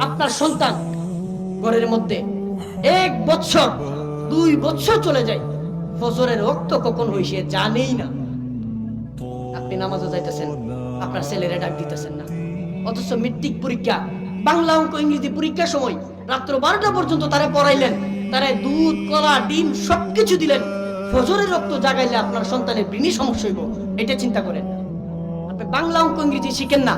আপনার সন্তান ঘরের মধ্যে 1 বছর 2 বছর চলে যায়, ফজরের রক্ত কখন হইছে জানেই না। আপনি নামাজে যাইতেছেন, আপনার ছেলেরা ডাক দিতেছেন না, অথচ মেট্রিক পরীক্ষা, বাংলা অঙ্ক ইংরেজি পরীক্ষার সময় রাত্র 12টা পর্যন্ত তারা পড়াইলেন, তারা দুধ কলা ডিম সবকিছু দিলেন, ফজরের রক্ত জাগাইলে আপনার সন্তানের ব্রেনে সমস্যা হইব, এটা চিন্তা করেন। আপনি বাংলা অঙ্ক ইংরেজি শিখেন না,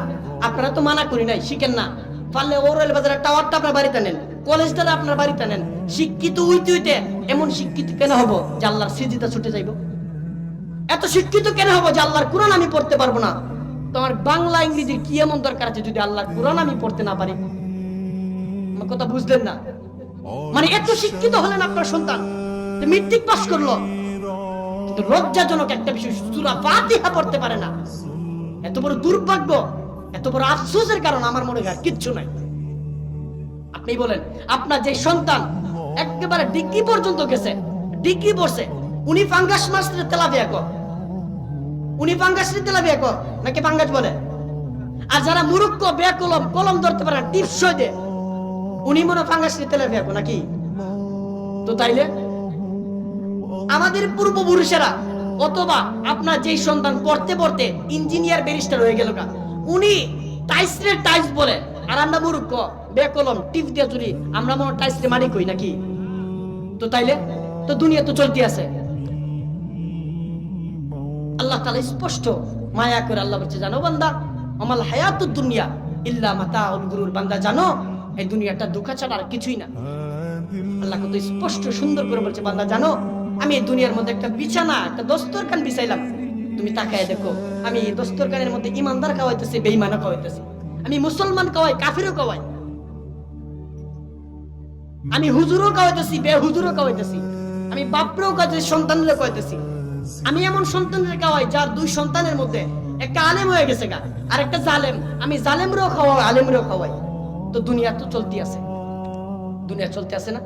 আপনারা তো মানা করি নাই, শিখেন না, পারলে ওরাল বাজারের টাওয়ারটা আপনার বাড়িতে নেন, কলেজটা আপনার বাড়িতে নেন। শিক্ষিত হইতে হইতে এমন শিক্ষিত কেন হবো যে আল্লাহর সিজদা ছুটে যাইব? এত শিক্ষিত কেন হবো যে আল্লাহর কোরআন আমি পড়তে পারবো না? তোমার বাংলা ইংরেজির কি এমন দরকার আছে যদি আল্লাহর কোরআন আমি পড়তে না পারি? আমার কথা বুঝলেন না? মানে এত শিক্ষিত হলেন আপনার সন্তান, মেট্রিক পাস করলো, কিন্তু লজ্জাজনক একটা বিষয়, সূরা ফাতিহা পড়তে পারে না। এত বড় দুর্ভাগ্য, এত বড় আফসোসের কারণ আমার মনে হয় কিচ্ছু নাই। আপনি বলেন, আপনার যে সন্তান একেবারে ডিগ্রি পর্যন্ত গেছে, ডিগ্রি পড়ছে, উনি ফাঙ্গাস মাস্টারের তেলাপিয়া কর, উনি ফাঙ্গাসের তেলাপিয়া কর নাকি ফাঙ্গাস বলে? আর যারা মুরুক্ষ বেকলম কলম ধরতে পারে টিপস দে, উনি মনে ফাঙ্গাসের তেলাপিয়া কর নাকি? তো তাইলে আমাদের পূর্বপুরুষেরা, অথবা আপনার যেই সন্তান পড়তে পড়তে ইঞ্জিনিয়ার ব্যারিস্টার হয়ে গেল, উনি টাইসরে টাইস বলে, আর আমরা মূর্খ বেকলম টিপ দিয়ে চুরি, আমরা মনে টাইসরে মারি কই নাকি? তো তাইলে তো দুনিয়া তো চলতে আছে। আল্লাহ তাআলা স্পষ্ট মায়া করে আল্লাহ বলছে, জানো বান্দা, আমাল হায়াতুদ দুনিয়া ইল্লা মাতাউল গুরুর, বান্দা জানো এই দুনিয়াটা ধোঁকা ছাড়া আর কিছুই না। আল্লাহ কত স্পষ্ট সুন্দর করে বলছে, বান্দা জানো আমি এই দুনিয়ার মধ্যে একটা বিছানা, একটা দস্তরখান বিছাইলাম, তুমি তাকায় দেখো, আমি এই দস্তরখানের মধ্যে ইমানদার খাওয়াইতেছি, বেঈমানও খাওয়াইতেছি, আমি মুসলমান খাওয়াই, কাফিরও খাওয়াই, আমি হুজুরও খাওয়াইতেছি, বেহুজুরও খাওয়াইতেছি, আমি বাপরেও খাওয়াইতেছি, সন্তানরে খাওয়াইতেছি। আমি এমন সন্তানরে খাওয়াই যার 2 সন্তানের মধ্যে একটা আলেম হয়ে গেছে গা, আর একটা জালেম, আমি জালেমরেও খাওয়াই, আলেমরেও খাওয়াই। তো দুনিয়া তো চলতে আছে, দুনিয়া চলতে আছে না?